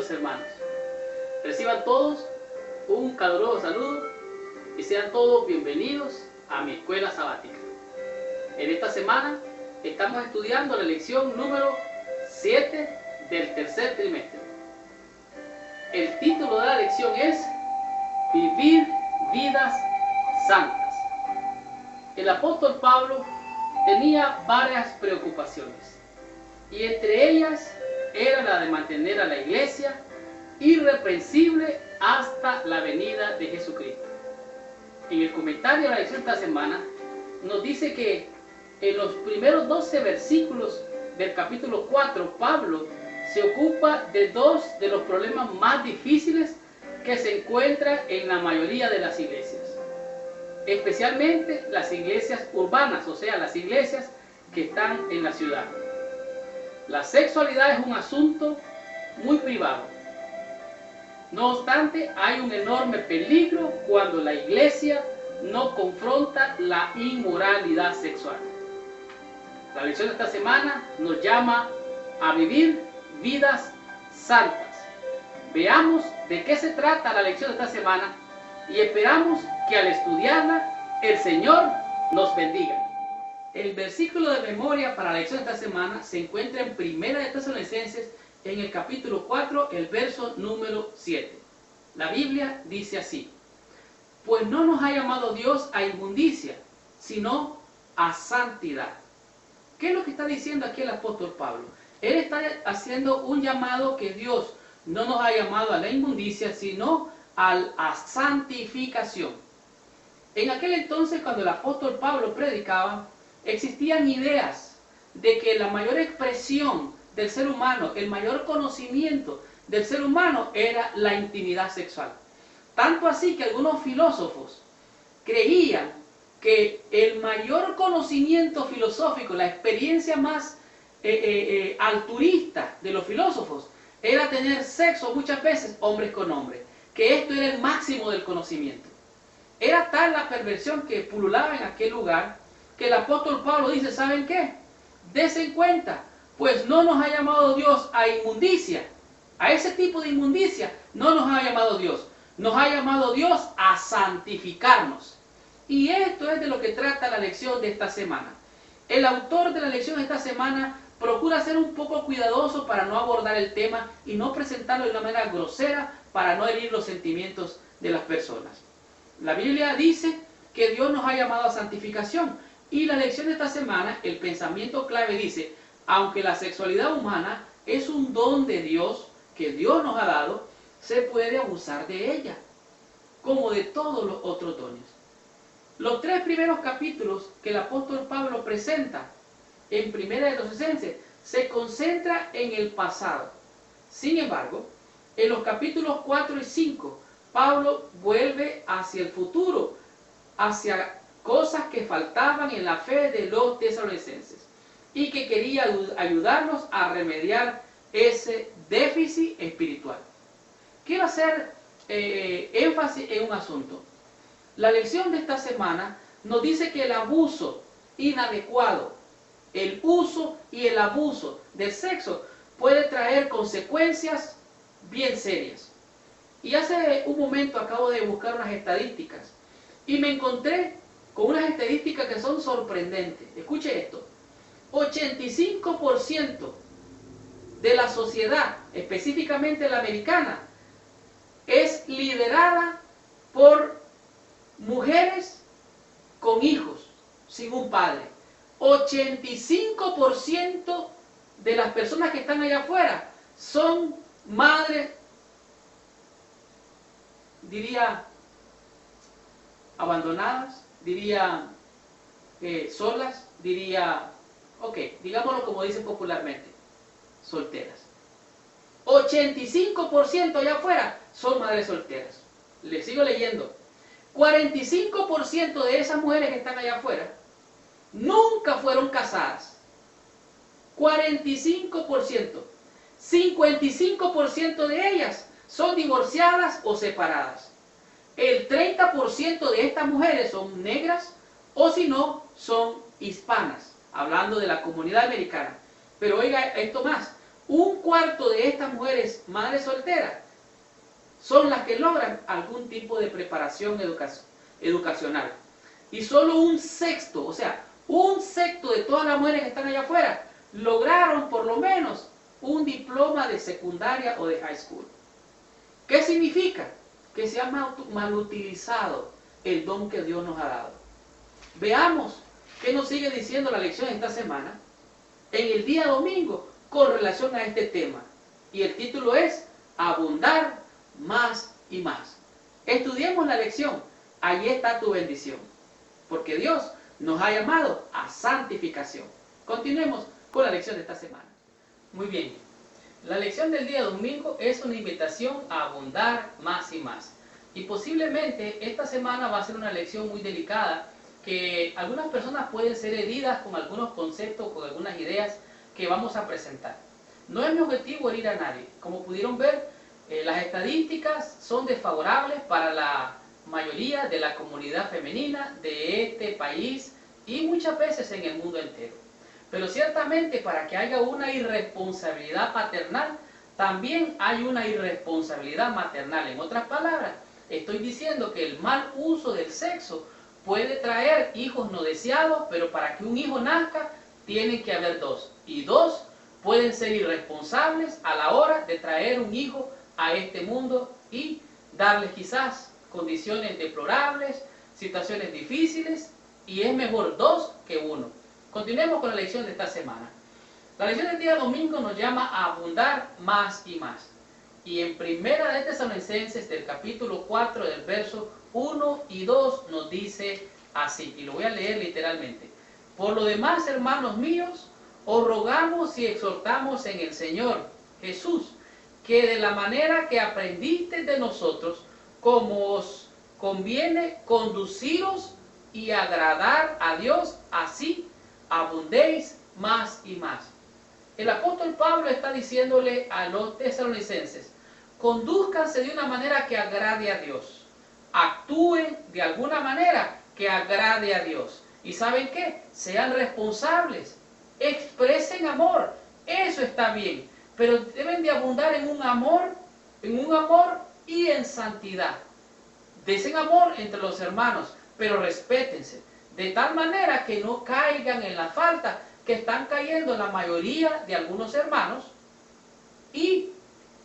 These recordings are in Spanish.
queridos hermanos. Reciban todos un caluroso saludo y sean todos bienvenidos a mi escuela sabática. En esta semana estamos estudiando la lección número 7 del tercer trimestre. El título de la lección es Vivir vidas santas. El apóstol Pablo tenía varias preocupaciones y entre ellas era la de mantener a la iglesia irreprensible hasta la venida de Jesucristo. En el comentario de la lección de esta semana nos dice que en los primeros 12 versículos del capítulo 4 Pablo se ocupa de dos de los problemas más difíciles que se encuentran en la mayoría de las iglesias, especialmente las iglesias urbanas, o sea, las iglesias que están en la ciudad. La sexualidad es un asunto muy privado. No obstante, hay un enorme peligro cuando la iglesia no confronta la inmoralidad sexual. La lección de esta semana nos llama a vivir vidas santas. Veamos de qué se trata la lección de esta semana y esperamos que al estudiarla el Señor nos bendiga. El versículo de memoria para la lección de esta semana se encuentra en Primera de Tesalonicenses, en el capítulo 4, el verso número 7. La Biblia dice así: pues no nos ha llamado Dios a inmundicia, sino a santidad. ¿Qué es lo que está diciendo aquí el apóstol Pablo? Él está haciendo un llamado que Dios no nos ha llamado a la inmundicia, sino a santificación. En aquel entonces, cuando el apóstol Pablo predicaba, existían ideas de que la mayor expresión del ser humano, el mayor conocimiento del ser humano era la intimidad sexual. Tanto así que algunos filósofos creían que el mayor conocimiento filosófico, la experiencia más altruista de los filósofos, era tener sexo muchas veces hombres con hombres, que esto era el máximo del conocimiento. Era tal la perversión que pululaba en aquel lugar, que el apóstol Pablo dice: ¿saben qué? Dense en cuenta, pues no nos ha llamado Dios a inmundicia, a ese tipo de inmundicia no nos ha llamado Dios, nos ha llamado Dios a santificarnos. Y esto es de lo que trata la lección de esta semana. El autor de la lección de esta semana procura ser un poco cuidadoso para no abordar el tema y no presentarlo de una manera grosera para no herir los sentimientos de las personas. La Biblia dice que Dios nos ha llamado a santificación. Y la lección de esta semana, el pensamiento clave dice: aunque la sexualidad humana es un don de Dios, que Dios nos ha dado, se puede abusar de ella, como de todos los otros dones. Los tres primeros capítulos que el apóstol Pablo presenta en Primera de Tesalonicenses se concentra en el pasado. Sin embargo, en los capítulos 4 y 5, Pablo vuelve hacia el futuro, hacia cosas que faltaban en la fe de los tesalonicenses y que quería ayudarnos a remediar ese déficit espiritual. Quiero hacer énfasis en un asunto. La lección de esta semana nos dice que el abuso inadecuado, el uso y el abuso del sexo puede traer consecuencias bien serias. Y hace un momento acabo de buscar unas estadísticas y me encontré con unas estadísticas que son sorprendentes. Escuche esto: 85% de la sociedad, específicamente la americana, es liderada por mujeres con hijos, sin un padre. 85% de las personas que están allá afuera son madres, diría, abandonadas, diría solas, diría, digámoslo como dicen popularmente, solteras. 85% allá afuera son madres solteras. Les sigo leyendo. 45% de esas mujeres que están allá afuera nunca fueron casadas. 45%. 55% de ellas son divorciadas o separadas. El 30% de estas mujeres son negras o si no, son hispanas, hablando de la comunidad americana. Pero oiga esto más, un cuarto de estas mujeres madres solteras son las que logran algún tipo de preparación educacional. Y solo un sexto, o sea, un sexto de todas las mujeres que están allá afuera, lograron por lo menos un diploma de secundaria o de high school. ¿Qué significa? Que se ha malutilizado el don que Dios nos ha dado. Veamos qué nos sigue diciendo la lección esta semana, en el día domingo, con relación a este tema. Y el título es Abundar más y más. Estudiemos la lección. Allí está tu bendición. Porque Dios nos ha llamado a santificación. Continuemos con la lección de esta semana. Muy bien. La lección del día domingo es una invitación a abundar más y más. Y posiblemente esta semana va a ser una lección muy delicada, que algunas personas pueden ser heridas con algunos conceptos, con algunas ideas que vamos a presentar. No es mi objetivo herir a nadie. Como pudieron ver, las estadísticas son desfavorables para la mayoría de la comunidad femenina de este país y muchas veces en el mundo entero. Pero ciertamente para que haya una irresponsabilidad paternal, también hay una irresponsabilidad maternal. En otras palabras, estoy diciendo que el mal uso del sexo puede traer hijos no deseados, pero para que un hijo nazca, tienen que haber dos. Y dos pueden ser irresponsables a la hora de traer un hijo a este mundo y darles quizás condiciones deplorables, situaciones difíciles, y es mejor dos que uno. Continuemos con la lección de esta semana. La lección del día domingo nos llama a abundar más y más. Y en Primera de Tesalonicenses, del capítulo 4, del verso 1 y 2, nos dice así, y lo voy a leer literalmente. Por lo demás, hermanos míos, os rogamos y exhortamos en el Señor Jesús, que de la manera que aprendiste de nosotros, como os conviene conduciros y agradar a Dios, así abundéis más y más. El apóstol Pablo está diciéndole a los tesalonicenses, condúzcanse de una manera que agrade a Dios, actúen de alguna manera que agrade a Dios. ¿Y saben qué? Sean responsables, expresen amor, eso está bien, pero deben de abundar en un amor y en santidad. Desen amor entre los hermanos, pero respétense, de tal manera que no caigan en la falta que están cayendo la mayoría de algunos hermanos y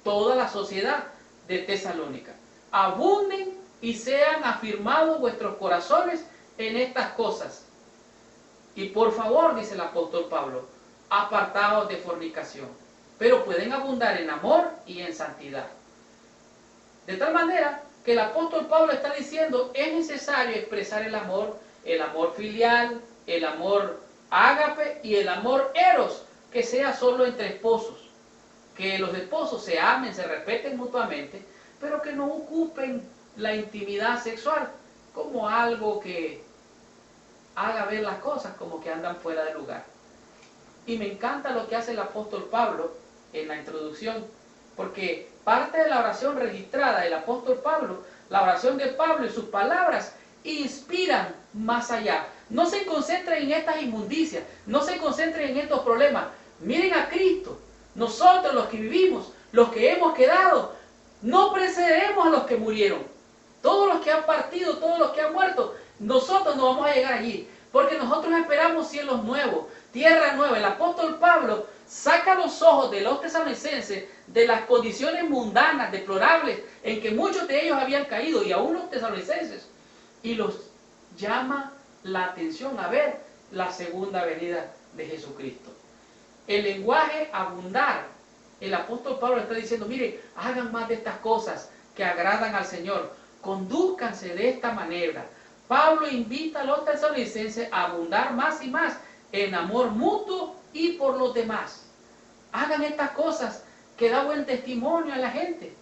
toda la sociedad de Tesalónica. Abunden y sean afirmados vuestros corazones en estas cosas. Y por favor, dice el apóstol Pablo, apartaos de fornicación, pero pueden abundar en amor y en santidad. De tal manera que el apóstol Pablo está diciendo, es necesario expresar el amor filial, el amor ágape y el amor eros, que sea solo entre esposos. Que los esposos se amen, se respeten mutuamente, pero que no ocupen la intimidad sexual como algo que haga ver las cosas como que andan fuera de lugar. Y me encanta lo que hace el apóstol Pablo en la introducción, porque parte de la oración registrada del apóstol Pablo, la oración de Pablo y sus palabras inspiran más allá. No se concentren en estas inmundicias, no se concentren en estos problemas. Miren a Cristo. Nosotros los que vivimos, los que hemos quedado, no precederemos a los que murieron. Todos los que han partido, todos los que han muerto, nosotros no vamos a llegar allí, porque nosotros esperamos cielos nuevos, tierra nueva. El apóstol Pablo saca los ojos de los tesalonicenses de las condiciones mundanas, deplorables, en que muchos de ellos habían caído, y aún los tesalonicenses, y los llama la atención a ver la segunda venida de Jesucristo. El lenguaje abundar, el apóstol Pablo está diciendo, mire, hagan más de estas cosas que agradan al Señor, condúzcanse de esta manera. Pablo invita a los tesalonicenses a abundar más y más en amor mutuo y por los demás. Hagan estas cosas que da buen testimonio a la gente,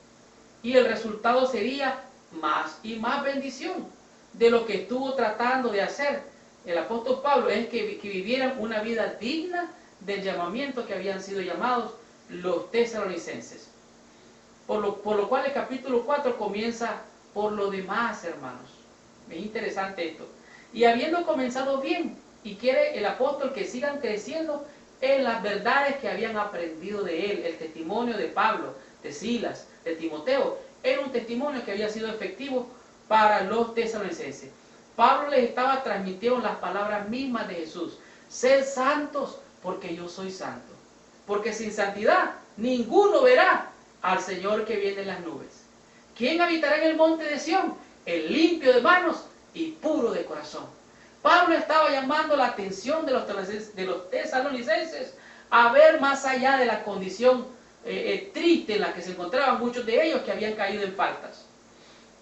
y el resultado sería más y más bendición. De lo que estuvo tratando de hacer el apóstol Pablo es que vivieran una vida digna del llamamiento que habían sido llamados los tesalonicenses. Por lo cual el capítulo 4 comienza por lo demás, hermanos. Es interesante esto. Y habiendo comenzado bien, y quiere el apóstol que sigan creciendo en las verdades que habían aprendido de él. El testimonio de Pablo, de Silas, de Timoteo, era un testimonio que había sido efectivo para los tesalonicenses. Pablo les estaba transmitiendo las palabras mismas de Jesús. Sed santos porque yo soy santo. Porque sin santidad ninguno verá al Señor que viene en las nubes. ¿Quién habitará en el monte de Sión? El limpio de manos y puro de corazón. Pablo estaba llamando la atención de los tesalonicenses a ver más allá de la condición triste en la que se encontraban muchos de ellos que habían caído en faltas.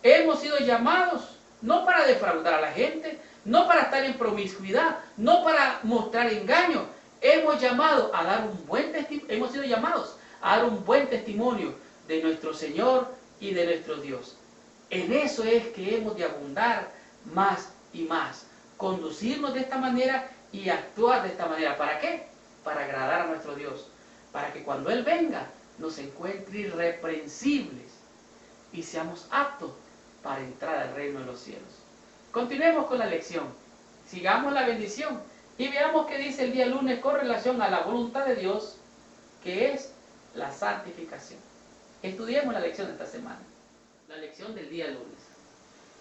Hemos sido llamados no para defraudar a la gente, no para estar en promiscuidad, no para mostrar engaño. Hemos sido llamados a dar un buen testimonio de nuestro Señor y de nuestro Dios. En eso es que hemos de abundar más y más. Conducirnos de esta manera y actuar de esta manera. ¿Para qué? Para agradar a nuestro Dios. Para que cuando Él venga nos encuentre irreprensibles y seamos aptos para entrar al reino de los cielos. Continuemos con la lección. Sigamos la bendición y veamos qué dice el día lunes con relación a la voluntad de Dios, que es la santificación. Estudiemos la lección de esta semana. La lección del día lunes.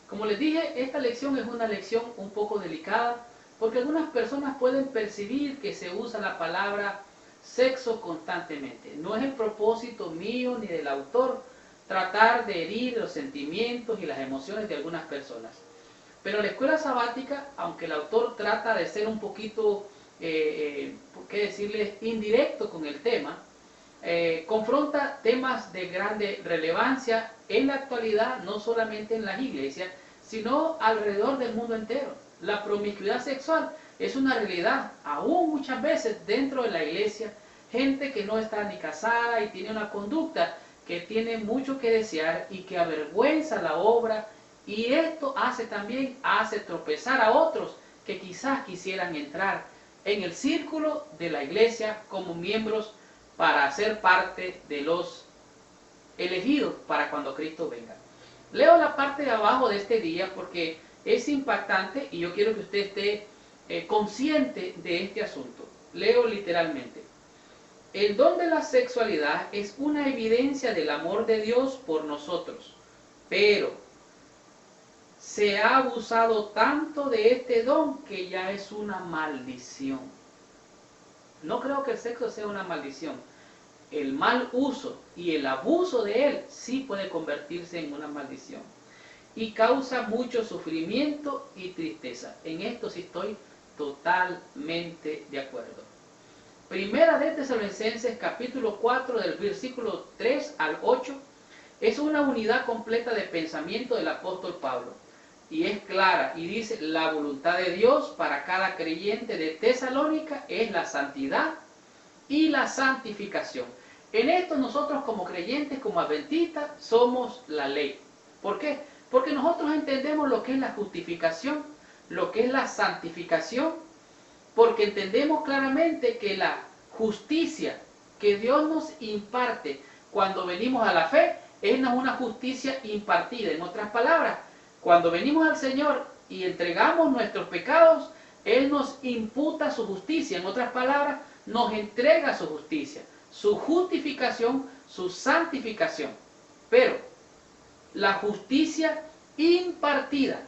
Como les dije, esta lección es una lección un poco delicada porque algunas personas pueden percibir que se usa la palabra sexo constantemente. No es el propósito mío ni del autor tratar de herir los sentimientos y las emociones de algunas personas. Pero la escuela sabática, aunque el autor trata de ser un poquito, ¿por qué decirles?, indirecto con el tema, confronta temas de grande relevancia en la actualidad, no solamente en las iglesias, sino alrededor del mundo entero. La promiscuidad sexual es una realidad, aún muchas veces dentro de la iglesia, gente que no está ni casada y tiene una conducta que tiene mucho que desear y que avergüenza la obra, y esto hace tropezar a otros que quizás quisieran entrar en el círculo de la iglesia como miembros para ser parte de los elegidos para cuando Cristo venga. Leo la parte de abajo de este día porque es impactante y yo quiero que usted esté consciente de este asunto. Leo literalmente. El don de la sexualidad es una evidencia del amor de Dios por nosotros, pero se ha abusado tanto de este don que ya es una maldición. No creo que el sexo sea una maldición. El mal uso y el abuso de él sí puede convertirse en una maldición y causa mucho sufrimiento y tristeza. En esto sí estoy totalmente de acuerdo. Primera de Tesalonicenses capítulo 4 del versículo 3 al 8 es una unidad completa de pensamiento del apóstol Pablo y es clara y dice: la voluntad de Dios para cada creyente de Tesalónica es la santidad y la santificación. En esto nosotros como creyentes, como adventistas, somos la ley. ¿Por qué? Porque nosotros entendemos lo que es la justificación, lo que es la santificación, porque entendemos claramente que la justicia que Dios nos imparte cuando venimos a la fe es una justicia impartida. En otras palabras, cuando venimos al Señor y entregamos nuestros pecados, Él nos imputa su justicia. En otras palabras, nos entrega su justicia, su justificación, su santificación. Pero la justicia impartida,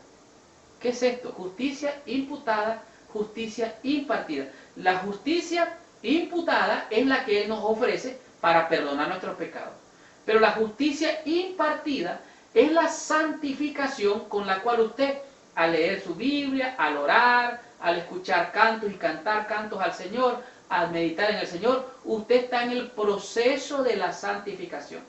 ¿qué es esto? Justicia imputada, justicia impartida. La justicia imputada es la que Él nos ofrece para perdonar nuestros pecados. Pero la justicia impartida es la santificación con la cual usted, al leer su Biblia, al orar, al escuchar cantos y cantar cantos al Señor, al meditar en el Señor, usted está en el proceso de la santificación.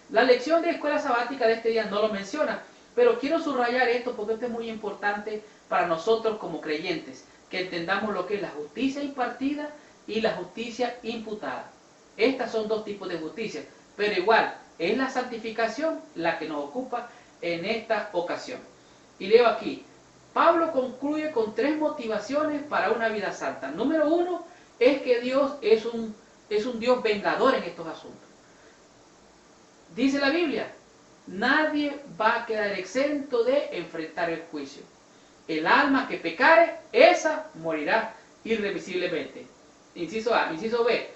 La lección de escuela sabática de este día no lo menciona, pero quiero subrayar esto porque esto es muy importante para nosotros como creyentes, que entendamos lo que es la justicia impartida y la justicia imputada. Estas son dos tipos de justicia, pero igual es la santificación la que nos ocupa en esta ocasión. Y leo aquí, Pablo concluye con 3 motivaciones para una vida santa. Número 1 es que Dios es un Dios vengador en estos asuntos. Dice la Biblia, nadie va a quedar exento de enfrentar el juicio. El alma que pecare, esa morirá irremisiblemente. inciso A. Inciso B.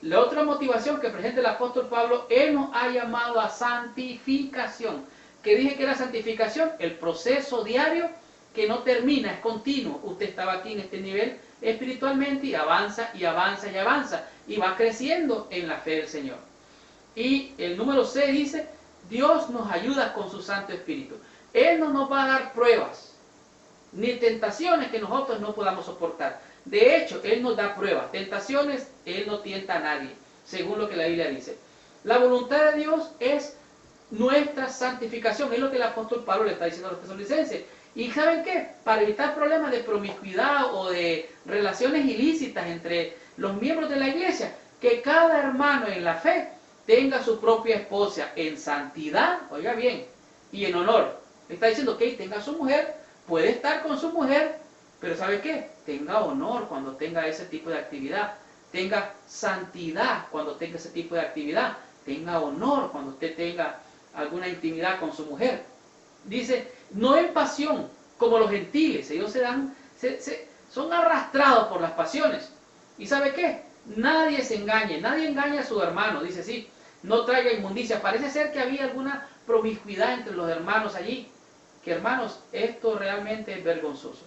La otra motivación que presenta el apóstol Pablo, él nos ha llamado a santificación. ¿Qué dije que era santificación? El proceso diario que no termina, es continuo. Usted estaba aquí en este nivel espiritualmente y avanza y avanza y avanza y va creciendo en la fe del Señor. Y el número C dice, Dios nos ayuda con su Santo Espíritu. Él no nos va a dar pruebas ni tentaciones que nosotros no podamos soportar. De hecho, Él nos da pruebas, tentaciones, Él no tienta a nadie, según lo que la Biblia dice. La voluntad de Dios es nuestra santificación, es lo que el apóstol Pablo le está diciendo a los tesalonicenses. ¿Y saben qué? Para evitar problemas de promiscuidad o de relaciones ilícitas entre los miembros de la iglesia, que cada hermano en la fe tenga su propia esposa en santidad, oiga bien, y en honor. Le está diciendo que tenga su mujer, puede estar con su mujer, pero ¿sabe qué? Tenga honor cuando tenga ese tipo de actividad, tenga santidad cuando tenga ese tipo de actividad, tenga honor cuando usted tenga alguna intimidad con su mujer. Dice, no en pasión, como los gentiles, ellos son arrastrados por las pasiones. ¿Y sabe qué? Nadie se engañe, nadie engaña a su hermano, dice sí, no traiga inmundicia. Parece ser que había alguna promiscuidad entre los hermanos allí, que hermanos, esto realmente es vergonzoso.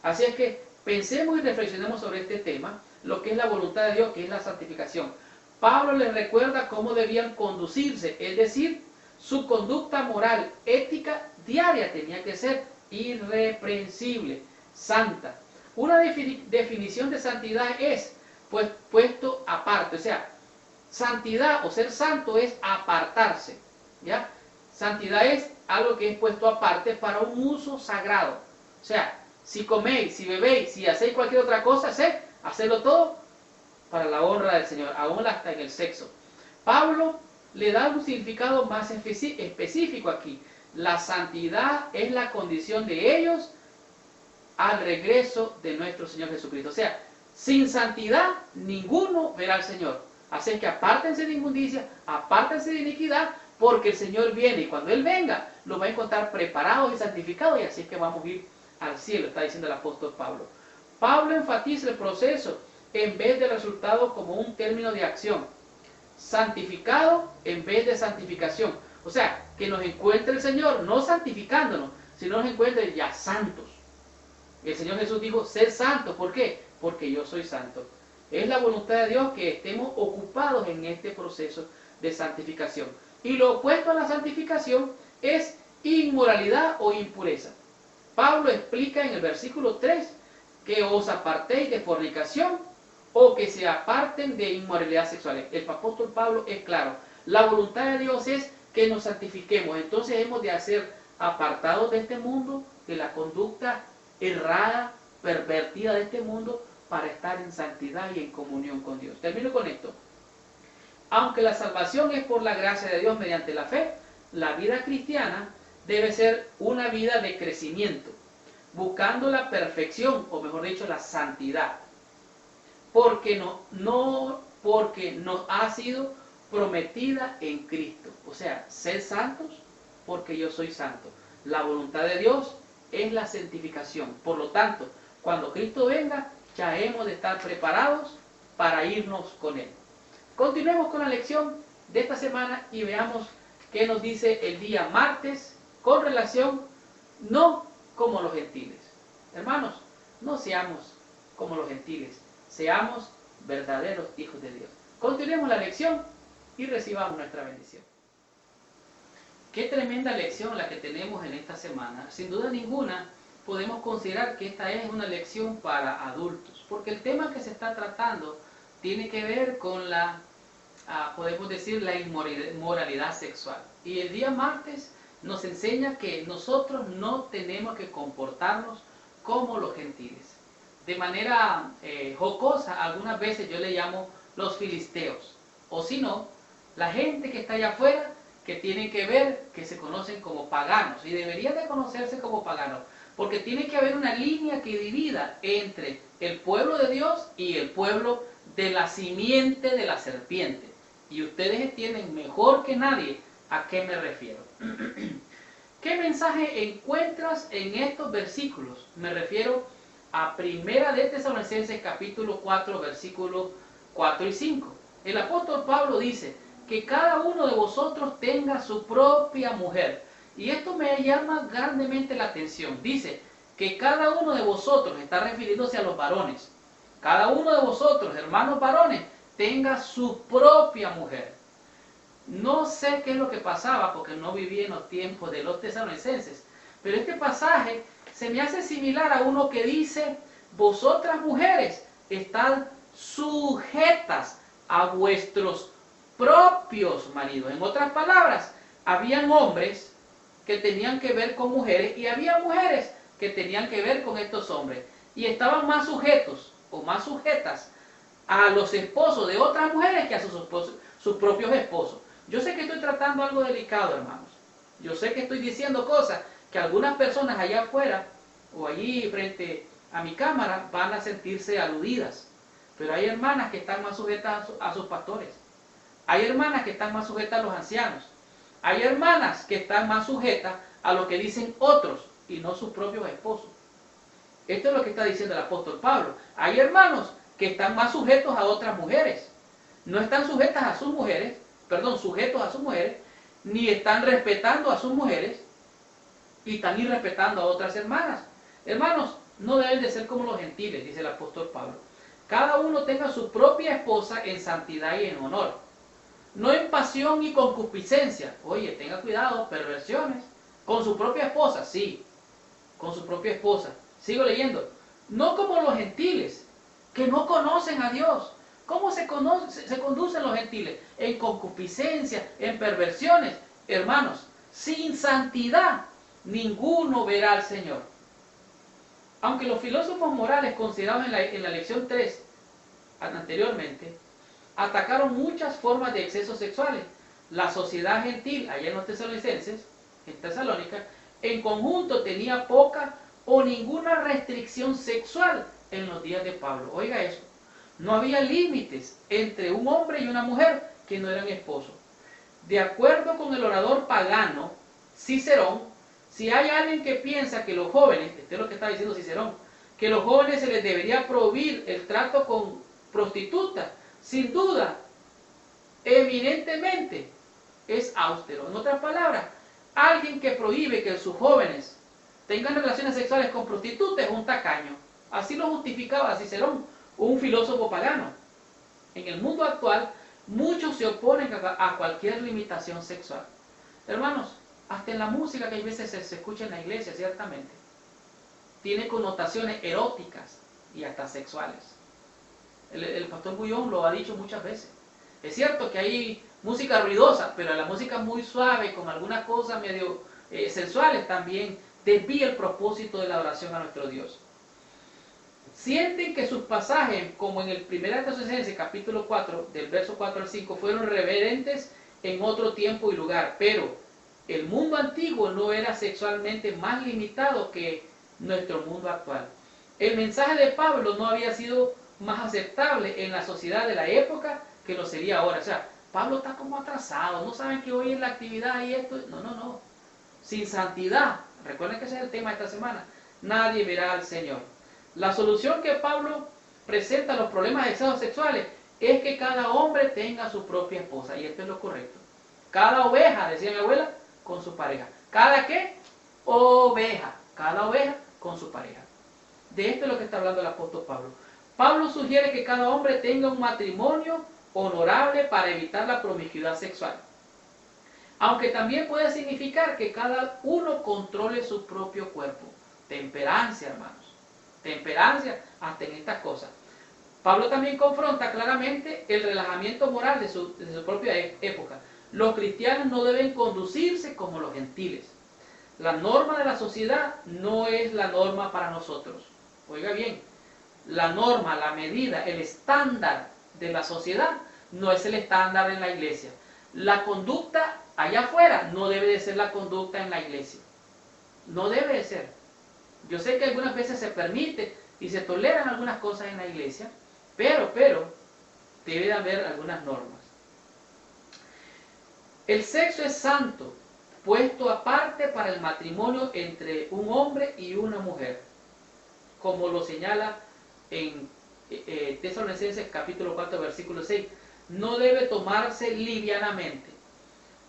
Así es que pensemos y reflexionemos sobre este tema, lo que es la voluntad de Dios, que es la santificación. Pablo les recuerda cómo debían conducirse, es decir, su conducta moral, ética diaria tenía que ser irreprensible, santa. Una definición de santidad es, pues, puesto aparte. O sea, santidad o ser santo es apartarse, ¿ya? Santidad es algo que es puesto aparte para un uso sagrado. O sea, si coméis, si bebéis, si hacéis cualquier otra cosa, hacedlo todo para la honra del Señor, aún hasta en el sexo. Pablo le da un significado más específico aquí. La santidad es la condición de ellos al regreso de nuestro Señor Jesucristo. O sea, sin santidad ninguno verá al Señor. Así es que apártense de inmundicia, apártense de iniquidad, porque el Señor viene y cuando Él venga los va a encontrar preparados y santificados, y así es que vamos a ir al cielo, está diciendo el apóstol Pablo. Pablo enfatiza el proceso en vez del resultado como un término de acción. Santificado en vez de santificación. O sea, que nos encuentre el Señor no santificándonos, sino nos encuentre ya santos. El Señor Jesús dijo, ser santos. ¿Por qué? Porque yo soy santo. Es la voluntad de Dios que estemos ocupados en este proceso de santificación. Y lo opuesto a la santificación es inmoralidad o impureza. Pablo explica en el versículo 3 que os apartéis de fornicación o que se aparten de inmoralidad sexual. El apóstol Pablo es claro. La voluntad de Dios es que nos santifiquemos. Entonces hemos de ser apartados de este mundo, de la conducta errada, pervertida de este mundo, para estar en santidad y en comunión con Dios. Termino con esto. Aunque la salvación es por la gracia de Dios mediante la fe, la vida cristiana debe ser una vida de crecimiento, buscando la perfección, o mejor dicho, la santidad. Porque nos ha sido prometida en Cristo. O sea, ser santos porque yo soy santo. La voluntad de Dios es la santificación. Por lo tanto, cuando Cristo venga, ya hemos de estar preparados para irnos con Él. Continuemos con la lección de esta semana y veamos qué nos dice el día martes con relación no como los gentiles. Hermanos, no seamos como los gentiles, seamos verdaderos hijos de Dios. Continuemos la lección y recibamos nuestra bendición. Qué tremenda lección la que tenemos en esta semana. Sin duda ninguna podemos considerar que esta es una lección para adultos, porque el tema que se está tratando tiene que ver con la, podemos decir, la inmoralidad sexual. Y el día martes nos enseña que nosotros no tenemos que comportarnos como los gentiles. De manera jocosa, algunas veces yo le llamo los filisteos. O si no, la gente que está allá afuera, que tienen que ver, que se conocen como paganos. Y deberían de conocerse como paganos. Porque tiene que haber una línea que divida entre el pueblo de Dios y el pueblo de la simiente de la serpiente. Y ustedes entienden mejor que nadie a qué me refiero. ¿Qué mensaje encuentras en estos versículos? Me refiero a Primera de Tesalonicenses capítulo 4, versículos 4 y 5. El apóstol Pablo dice que cada uno de vosotros tenga su propia mujer. Y esto me llama grandemente la atención. Dice que cada uno de vosotros, está refiriéndose a los varones, cada uno de vosotros, hermanos varones, tenga su propia mujer. No sé qué es lo que pasaba porque no viví en los tiempos de los tesalonicenses, pero este pasaje se me hace similar a uno que dice: vosotras mujeres estad sujetas a vuestros propios maridos. En otras palabras, habían hombres que tenían que ver con mujeres y había mujeres que tenían que ver con estos hombres y estaban más sujetos o más sujetas a los esposos de otras mujeres que a sus propios esposos. Yo sé que estoy tratando algo delicado, hermanos. Yo sé que estoy diciendo cosas que algunas personas allá afuera o allí frente a mi cámara van a sentirse aludidas. Pero hay hermanas que están más sujetas a sus pastores. Hay hermanas que están más sujetas a los ancianos. Hay hermanas que están más sujetas a lo que dicen otros y no sus propios esposos. Esto es lo que está diciendo el apóstol Pablo. Hay hermanos que están más sujetos a otras mujeres. No están sujetas a sus mujeres, sujetos a sus mujeres, ni están respetando a sus mujeres y están irrespetando a otras hermanas. Hermanos, no deben de ser como los gentiles, dice el apóstol Pablo. Cada uno tenga su propia esposa en santidad y en honor. No en pasión y concupiscencia. Oye, tenga cuidado, perversiones. Con su propia esposa, sí. Con su propia esposa. Sigo leyendo. No como los gentiles, que no conocen a Dios. ¿Cómo se conducen los gentiles? En concupiscencia, en perversiones. Hermanos, sin santidad, ninguno verá al Señor. Aunque los filósofos morales considerados en la lección 3 anteriormente, atacaron muchas formas de excesos sexuales, la sociedad gentil, allá en los tesalonicenses, en Tesalónica, en conjunto tenía poca o ninguna restricción sexual en los días de Pablo. Oiga eso, no había límites entre un hombre y una mujer que no eran esposos. De acuerdo con el orador pagano Cicerón, si hay alguien que piensa que los jóvenes, esto es lo que está diciendo Cicerón, que los jóvenes se les debería prohibir el trato con prostitutas, sin duda, eminentemente, es austero. En otras palabras, alguien que prohíbe que sus jóvenes tengan relaciones sexuales con prostitutas es un tacaño. Así lo justificaba Cicerón, un filósofo pagano. En el mundo actual, muchos se oponen a cualquier limitación sexual. Hermanos, hasta en la música que a veces se escucha en la iglesia, ciertamente, tiene connotaciones eróticas y hasta sexuales. El pastor Bullón lo ha dicho muchas veces. Es cierto que hay música ruidosa, pero la música muy suave, con algunas cosas medio sensuales, también desvía el propósito de la adoración a nuestro Dios. Sienten que sus pasajes, como en el 1 Tesalonicenses capítulo 4, del verso 4 al 5, fueron reverentes en otro tiempo y lugar, pero el mundo antiguo no era sexualmente más limitado que nuestro mundo actual. El mensaje de Pablo no había sido más aceptable en la sociedad de la época que lo sería ahora. O sea, Pablo está como atrasado, no saben que hoy es la actividad y esto. No. Sin santidad, recuerden que ese es el tema de esta semana, nadie verá al Señor. La solución que Pablo presenta a los problemas de excesos sexuales es que cada hombre tenga su propia esposa, y esto es lo correcto. Cada oveja, decía mi abuela, con su pareja. ¿Cada qué? Oveja. Cada oveja con su pareja. De esto es lo que está hablando el apóstol Pablo. Pablo sugiere que cada hombre tenga un matrimonio honorable para evitar la promiscuidad sexual. Aunque también puede significar que cada uno controle su propio cuerpo. Temperancia, hermanos. Temperancia hasta en estas cosas. Pablo también confronta claramente el relajamiento moral de su propia época. Los cristianos no deben conducirse como los gentiles. La norma de la sociedad no es la norma para nosotros. Oiga bien, la norma, la medida, el estándar de la sociedad no es el estándar en la iglesia. La conducta allá afuera no debe de ser la conducta en la iglesia. No debe de ser. Yo sé que algunas veces se permite y se toleran algunas cosas en la iglesia, pero debe de haber algunas normas. El sexo es santo, puesto aparte para el matrimonio entre un hombre y una mujer. como lo señala en Tesalonicenses capítulo 4, versículo 6, no debe tomarse livianamente.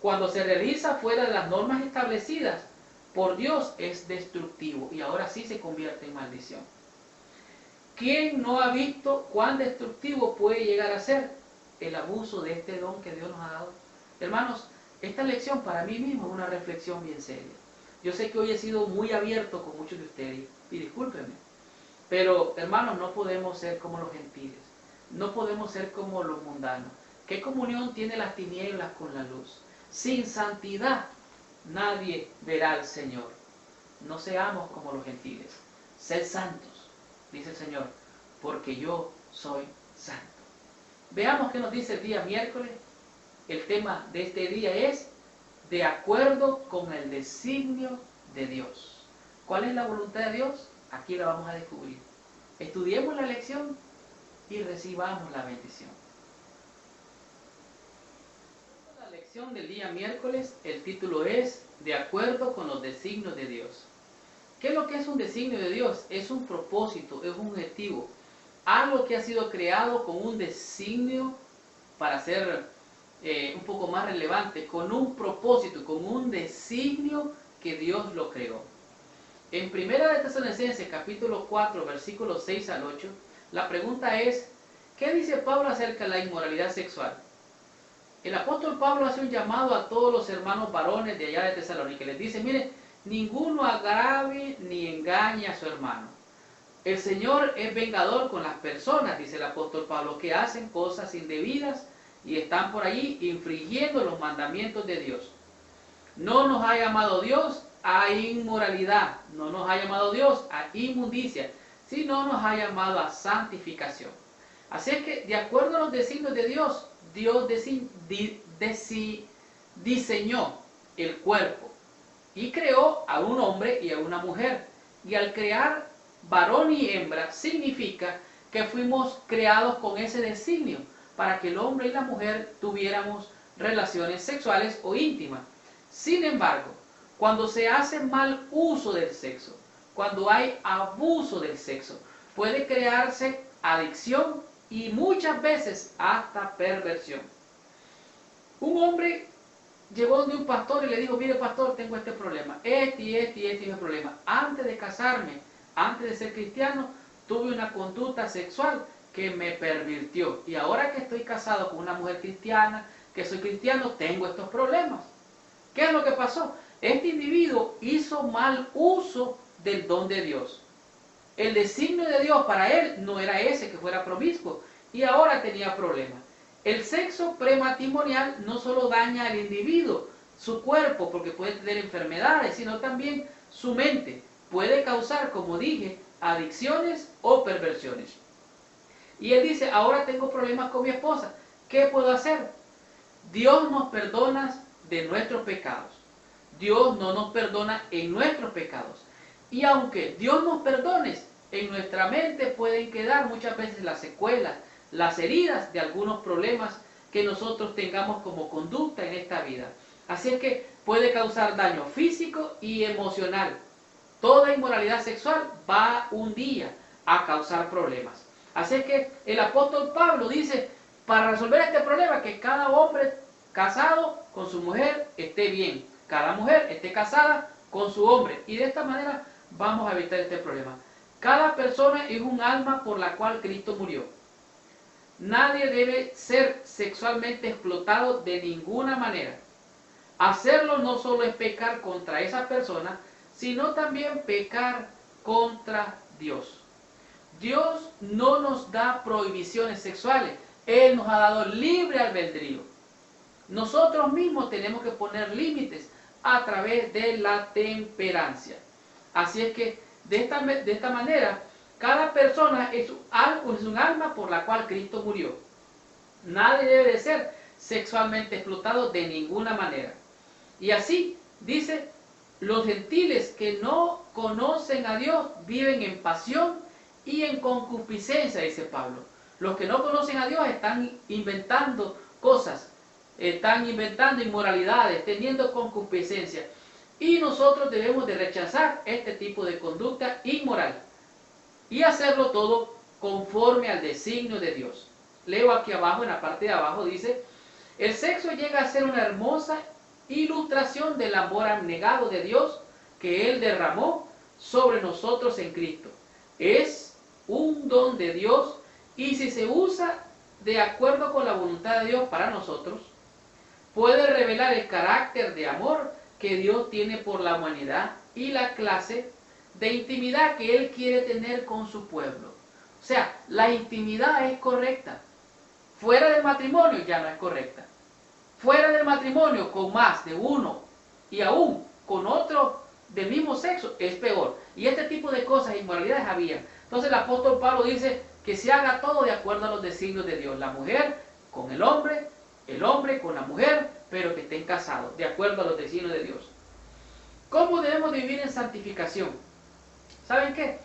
Cuando se realiza fuera de las normas establecidas por Dios es destructivo y ahora sí se convierte en maldición. ¿Quién no ha visto cuán destructivo puede llegar a ser el abuso de este don que Dios nos ha dado? Hermanos, esta lección para mí mismo es una reflexión bien seria. Yo sé que hoy he sido muy abierto con muchos de ustedes y discúlpenme, pero hermanos, no podemos ser como los gentiles, no podemos ser como los mundanos. ¿Qué comunión tiene las tinieblas con la luz? Sin santidad nadie verá al Señor. No seamos como los gentiles, sed santos, dice el Señor, porque yo soy santo. Veamos qué nos dice el día miércoles. El tema de este día es de acuerdo con el designio de Dios. ¿Cuál es la voluntad de Dios? Aquí la vamos a descubrir. Estudiemos la lección y recibamos la bendición. La lección del día miércoles, el título es de acuerdo con los designios de Dios. ¿Qué es lo que es un designio de Dios? Es un propósito, es un objetivo. Algo que ha sido creado con un designio para ser un poco más relevante, con un propósito, con un designio que Dios lo creó. En 1 Tesalonicenses capítulo 4, versículos 6 al 8, la pregunta es, ¿qué dice Pablo acerca de la inmoralidad sexual? El apóstol Pablo hace un llamado a todos los hermanos varones de allá de Tesalónica, les dice, mire, ninguno agrave ni engañe a su hermano. El Señor es vengador con las personas, dice el apóstol Pablo, que hacen cosas indebidas y están por allí infringiendo los mandamientos de Dios. No nos ha llamado Dios a inmoralidad, no nos ha llamado Dios a inmundicia, sino nos ha llamado a santificación. Así es que, de acuerdo a los designios de Dios, Dios diseñó el cuerpo y creó a un hombre y a una mujer. Y al crear varón y hembra, significa que fuimos creados con ese designio, para que el hombre y la mujer tuviéramos relaciones sexuales o íntimas. Sin embargo, cuando se hace mal uso del sexo, cuando hay abuso del sexo, puede crearse adicción y muchas veces hasta perversión. Un hombre llegó donde un pastor y le dijo, mire pastor, tengo este problema, este problema. Antes de casarme, antes de ser cristiano, tuve una conducta sexual que me pervirtió. Y ahora que estoy casado con una mujer cristiana, que soy cristiano, tengo estos problemas. ¿Qué es lo que pasó? Este individuo hizo mal uso del don de Dios. El designio de Dios para él no era ese, que fuera promiscuo, y ahora tenía problemas. El sexo prematrimonial no solo daña al individuo, su cuerpo, porque puede tener enfermedades, sino también su mente. Puede causar, como dije, adicciones o perversiones. Y él dice, ahora tengo problemas con mi esposa, ¿qué puedo hacer? Dios nos perdona de nuestros pecados. Dios no nos perdona en nuestros pecados. Y aunque Dios nos perdone, en nuestra mente pueden quedar muchas veces las secuelas, las heridas de algunos problemas que nosotros tengamos como conducta en esta vida. Así es que puede causar daño físico y emocional. Toda inmoralidad sexual va un día a causar problemas. Así es que el apóstol Pablo dice, para resolver este problema, que cada hombre casado con su mujer esté bien, cada mujer esté casada con su hombre, y de esta manera vamos a evitar este problema. Cada persona es un alma por la cual Cristo murió. Nadie debe ser sexualmente explotado de ninguna manera. Hacerlo no solo es pecar contra esa persona, sino también pecar contra Dios. Dios no nos da prohibiciones sexuales, Él nos ha dado libre albedrío. Nosotros mismos tenemos que poner límites a través de la temperancia. Así es que de esta manera, cada persona es un alma por la cual Cristo murió. Nadie debe de ser sexualmente explotado de ninguna manera. Y así, dice, los gentiles que no conocen a Dios viven en pasión y en concupiscencia, dice Pablo. Los que no conocen a Dios están inventando cosas, están inventando inmoralidades, teniendo concupiscencia. Y nosotros debemos de rechazar este tipo de conducta inmoral. y hacerlo todo conforme al designio de Dios. Leo aquí abajo, en la parte de abajo, dice: el sexo llega a ser una hermosa ilustración del amor abnegado de Dios que Él derramó sobre nosotros en Cristo. Es un don de Dios, y si se usa de acuerdo con la voluntad de Dios para nosotros, puede revelar el carácter de amor que Dios tiene por la humanidad y la clase de intimidad que Él quiere tener con su pueblo. O sea, la intimidad es correcta. Fuera del matrimonio ya no es correcta. Fuera del matrimonio con más de uno y aún con otro del mismo sexo es peor. Y este tipo de cosas, inmoralidades había. Entonces el apóstol Pablo dice que se haga todo de acuerdo a los designios de Dios. La mujer con el hombre con la mujer, pero que estén casados, de acuerdo a los designios de Dios. ¿Cómo debemos vivir en santificación? ¿Saben qué?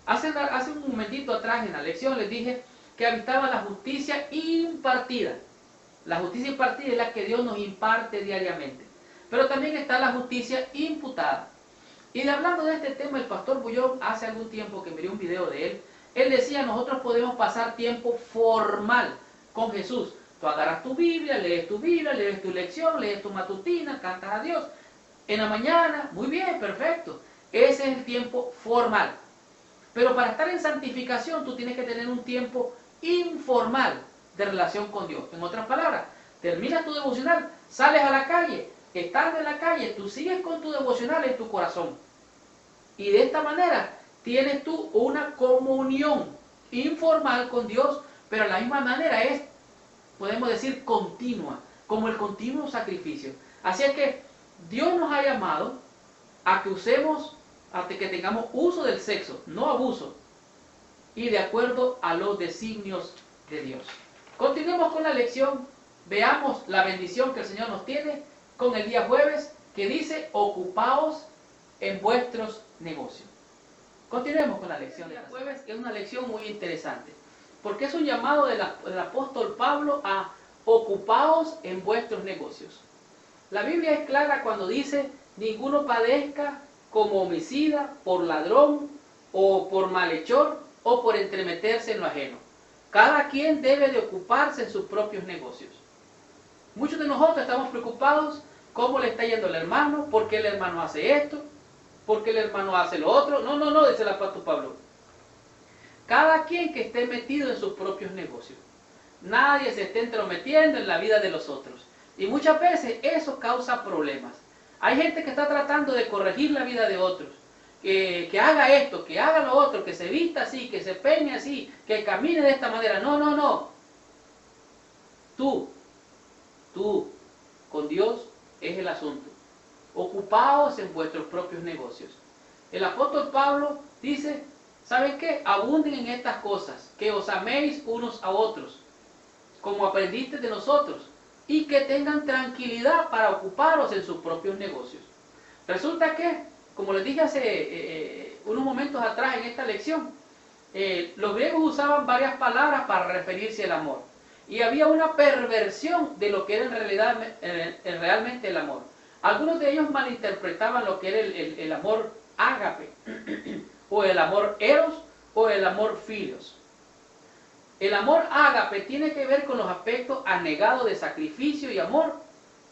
Hace un momentito atrás en la lección les dije que habitaba la justicia impartida. La justicia impartida es la que Dios nos imparte diariamente. Pero también está la justicia imputada. Y hablando de este tema, el pastor Bullón, hace algún tiempo que miré un video de él decía: nosotros podemos pasar tiempo formal con Jesús. Tú agarras tu Biblia, lees tu lección, lees tu matutina, cantas a Dios. En la mañana, muy bien, perfecto. Ese es el tiempo formal. Pero para estar en santificación, tú tienes que tener un tiempo informal de relación con Dios. En otras palabras, terminas tu devocional, sales a la calle, estando en la calle, tú sigues con tu devocional en tu corazón. Y de esta manera tienes tú una comunión informal con Dios, pero de la misma manera es, podemos decir, continua, como el continuo sacrificio. Así es que Dios nos ha llamado a que usemos, a que tengamos uso del sexo, no abuso, y de acuerdo a los designios de Dios. Continuemos con la lección, veamos la bendición que el Señor nos tiene con el día jueves, que dice: ocupaos en vuestros negocios. Continuemos con la lección del jueves, que es una lección muy interesante, porque es un llamado del apóstol Pablo a ocupaos en vuestros negocios. La Biblia es clara cuando dice: ninguno padezca como homicida, por ladrón, o por malhechor, o por entremeterse en lo ajeno. Cada quien debe de ocuparse en sus propios negocios. Muchos de nosotros estamos preocupados cómo le está yendo al hermano, por qué el hermano hace esto, por qué el hermano hace lo otro. No, dice el apóstol Pablo. Cada quien que esté metido en sus propios negocios. Nadie se esté entrometiendo en la vida de los otros. Y muchas veces eso causa problemas. Hay gente que está tratando de corregir la vida de otros. Que haga esto, que haga lo otro, que se vista así, que se peine así, que camine de esta manera. No. Tú, con Dios es el asunto. Ocupaos en vuestros propios negocios. El apóstol Pablo dice: ¿saben qué? Abunden en estas cosas, que os améis unos a otros, como aprendiste de nosotros, y que tengan tranquilidad para ocuparos en sus propios negocios. Resulta que, como les dije hace unos momentos atrás en esta lección, los griegos usaban varias palabras para referirse al amor. Y había una perversión de lo que era en realidad, realmente el amor. Algunos de ellos malinterpretaban lo que era el amor ágape, o el amor eros, o el amor filios. El amor ágape tiene que ver con los aspectos anegados de sacrificio y amor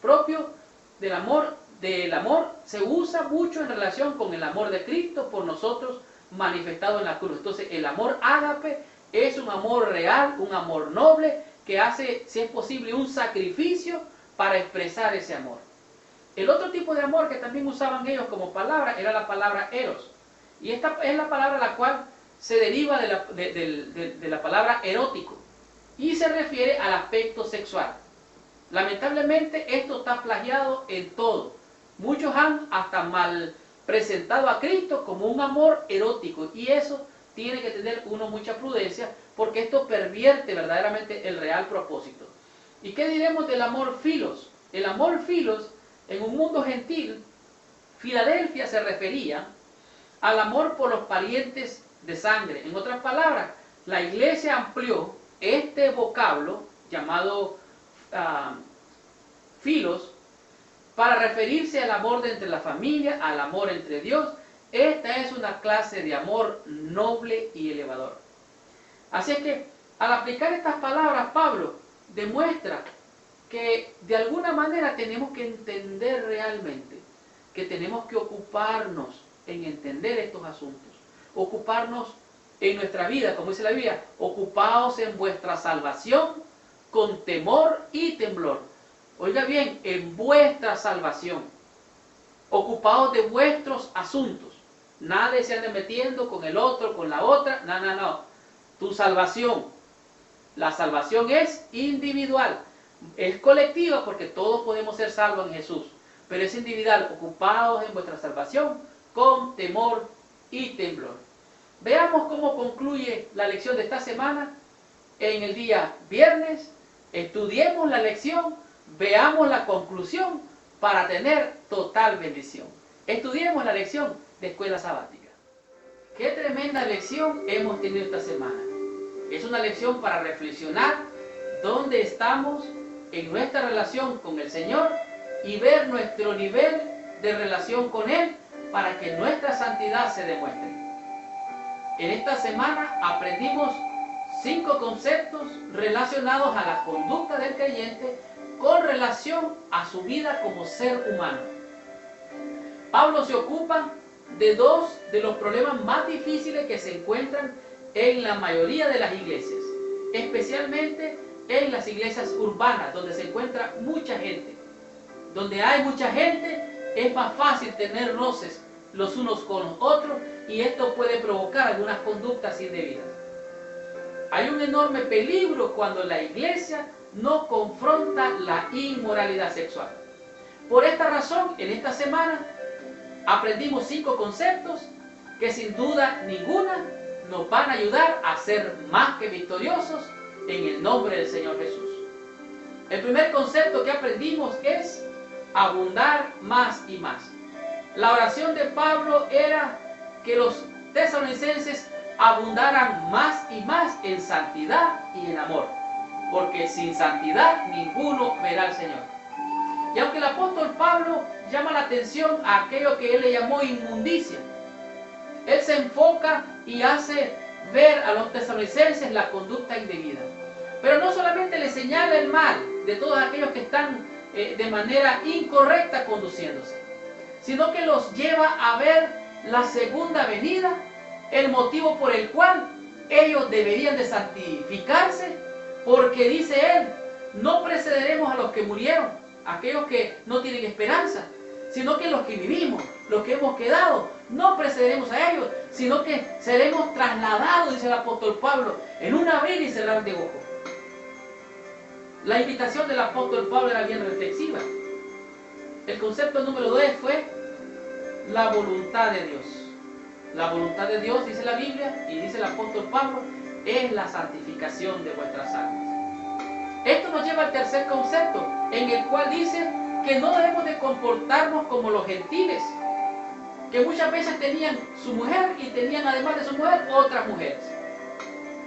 propio del amor. Del amor se usa mucho en relación con el amor de Cristo por nosotros manifestado en la cruz. Entonces el amor ágape es un amor real, un amor noble, que hace, si es posible, un sacrificio para expresar ese amor. El otro tipo de amor que también usaban ellos como palabra era la palabra eros. Y esta es la palabra la cual se deriva de la palabra erótico y se refiere al aspecto sexual. Lamentablemente esto está plagiado en todo. Muchos han hasta mal presentado a Cristo como un amor erótico, y eso tiene que tener uno mucha prudencia, porque esto pervierte verdaderamente el real propósito. ¿Y qué diremos del amor filos? El amor filos, en un mundo gentil, Filadelfia se refería al amor por los parientes de sangre. En otras palabras, la iglesia amplió este vocablo llamado filos para referirse al amor de entre la familia, al amor entre Dios, esta es una clase de amor noble y elevador. Así es que al aplicar estas palabras, Pablo demuestra que de alguna manera tenemos que entender realmente, que tenemos que ocuparnos en entender estos asuntos, ocuparnos en nuestra vida, como dice la Biblia, ocupaos en vuestra salvación con temor y temblor. Oiga bien, en vuestra salvación, ocupaos de vuestros asuntos. Nadie se ande metiendo con el otro, con la otra, no. Tu salvación, la salvación es individual, es colectiva porque todos podemos ser salvos en Jesús, pero es individual. Ocupaos en vuestra salvación con temor y temblor. Veamos cómo concluye la lección de esta semana en el día viernes. Estudiemos la lección, veamos la conclusión para tener total bendición. Estudiemos la lección de Escuela Sabática. Qué tremenda lección hemos tenido esta semana. Es una lección para reflexionar dónde estamos en nuestra relación con el Señor y ver nuestro nivel de relación con Él para que nuestra santidad se demuestre. En esta semana aprendimos 5 conceptos relacionados a la conducta del creyente con relación a su vida como ser humano. Pablo se ocupa de 2 de los problemas más difíciles que se encuentran en la mayoría de las iglesias, especialmente en las iglesias urbanas, donde se encuentra mucha gente. Donde hay mucha gente, es más fácil tener roces los unos con los otros y esto puede provocar algunas conductas indebidas. Hay un enorme peligro cuando la iglesia no confronta la inmoralidad sexual. Por esta razón, en esta semana aprendimos 5 conceptos que sin duda ninguna nos van a ayudar a ser más que victoriosos en el nombre del Señor Jesús. El primer concepto que aprendimos es abundar más y más. La oración de Pablo era que los tesalonicenses abundaran más y más en santidad y en amor, porque sin santidad ninguno verá al Señor. Y aunque el apóstol Pablo llama la atención a aquello que él le llamó inmundicia, él se enfoca y hace ver a los tesalonicenses la conducta indebida. Pero no solamente le señala el mal de todos aquellos que están de manera incorrecta conduciéndose, sino que los lleva a ver la segunda venida, el motivo por el cual ellos deberían de santificarse, porque dice él, no precederemos a los que murieron, aquellos que no tienen esperanza, sino que los que vivimos, los que hemos quedado, no precederemos a ellos, sino que seremos trasladados, dice el apóstol Pablo, en un abrir y cerrar de ojos. La invitación del apóstol Pablo era bien reflexiva. El concepto número 2 fue la voluntad de Dios. La voluntad de Dios, dice la Biblia, y dice el apóstol Pablo, es la santificación de vuestras almas. Esto nos lleva al tercer concepto, en el cual dice que no debemos de comportarnos como los gentiles, que muchas veces tenían su mujer y tenían además de su mujer otras mujeres.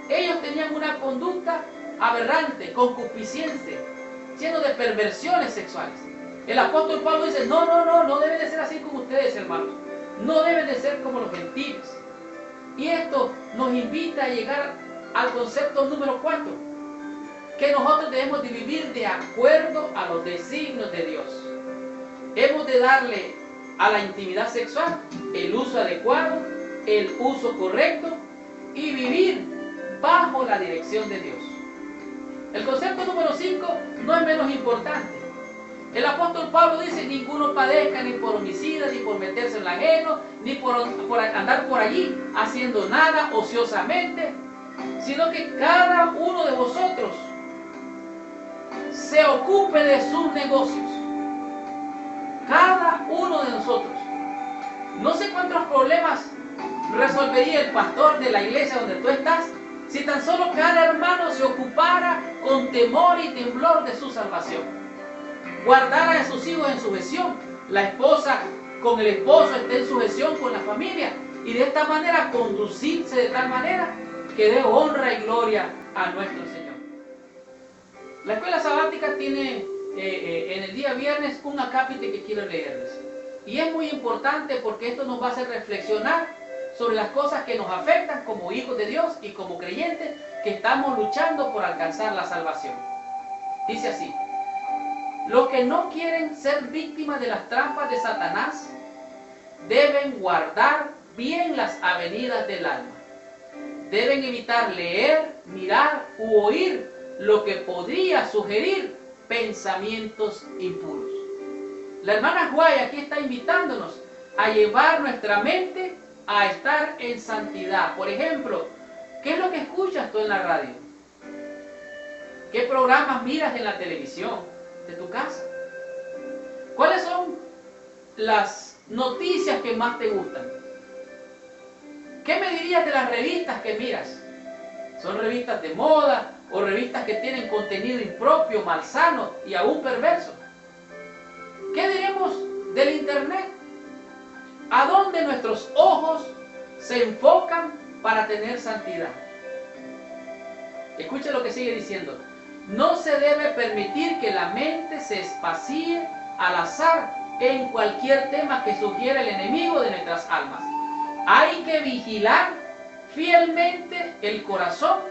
Ellos tenían una conducta aberrante, concupiscente, lleno de perversiones sexuales. El apóstol Pablo dice, no deben de ser así como ustedes, hermanos. No deben de ser como los gentiles. Y esto nos invita a llegar al concepto número 4, que nosotros debemos de vivir de acuerdo a los designios de Dios. Hemos de darle a la intimidad sexual el uso adecuado, el uso correcto y vivir bajo la dirección de Dios. El concepto número 5 no es menos importante. El apóstol Pablo dice, ninguno padezca ni por homicida, ni por meterse en lo ajeno, ni por andar por allí haciendo nada ociosamente, sino que cada uno de vosotros se ocupe de sus negocios. Cada uno de nosotros. No sé cuántos problemas resolvería el pastor de la iglesia donde tú estás si tan solo cada hermano se ocupara con temor y temblor de su salvación. Guardara a sus hijos en sujeción. La esposa con el esposo esté en sujeción con la familia. Y de esta manera conducirse de tal manera que dé honra y gloria a nuestro Señor. La escuela sabática tiene en el día viernes un acápite que quiero leerles. Y es muy importante porque esto nos va a hacer reflexionar sobre las cosas que nos afectan como hijos de Dios y como creyentes que estamos luchando por alcanzar la salvación. Dice así: los que no quieren ser víctimas de las trampas de Satanás deben guardar bien las avenidas del alma. Deben evitar leer, mirar u oír lo que podría sugerir pensamientos impuros. La hermana Guay aquí está invitándonos a llevar nuestra mente a estar en santidad. Por ejemplo, ¿qué es lo que escuchas tú en la radio? ¿Qué programas miras en la televisión de tu casa? ¿Cuáles son las noticias que más te gustan? ¿Qué me dirías de las revistas que miras? ¿Son revistas de moda o revistas que tienen contenido impropio, malsano y aún perverso? ¿Qué diremos del internet? ¿A dónde nuestros ojos se enfocan para tener santidad? Escuche lo que sigue diciendo. No se debe permitir que la mente se espacíe al azar en cualquier tema que sugiera el enemigo de nuestras almas. Hay que vigilar fielmente el corazón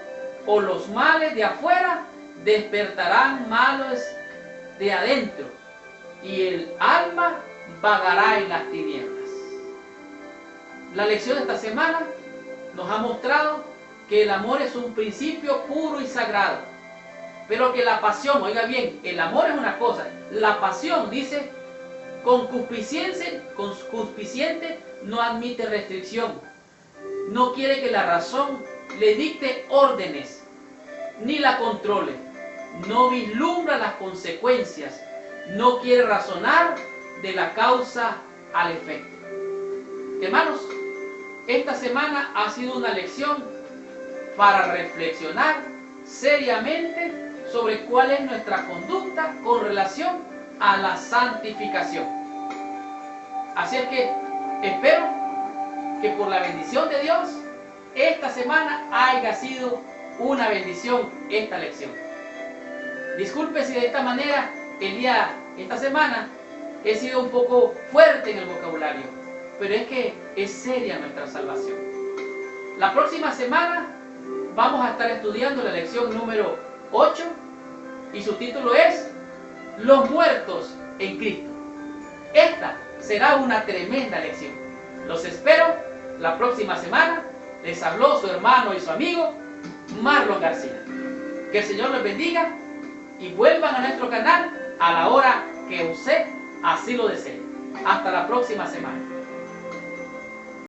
o los males de afuera despertarán males de adentro y el alma vagará en las tinieblas. La lección de esta semana nos ha mostrado que el amor es un principio puro y sagrado, pero que la pasión, oiga bien, el amor es una cosa, la pasión, dice, concupisciente no admite restricción, no quiere que la razón le dicte órdenes, ni la controle, no vislumbra las consecuencias, no quiere razonar de la causa al efecto. Hermanos, esta semana ha sido una lección para reflexionar seriamente sobre cuál es nuestra conducta con relación a la santificación. Así es que espero que por la bendición de Dios esta semana haya sido una bendición esta lección. Disculpe si de esta manera esta semana he sido un poco fuerte en el vocabulario, pero es que es seria nuestra salvación. La próxima semana vamos a estar estudiando la lección número 8 y su título es Los muertos en Cristo. Esta será una tremenda lección. Los espero la próxima semana. Les habló su hermano y su amigo Marlon García. Que el Señor les bendiga y vuelvan a nuestro canal a la hora que usted así lo desee. Hasta la próxima semana.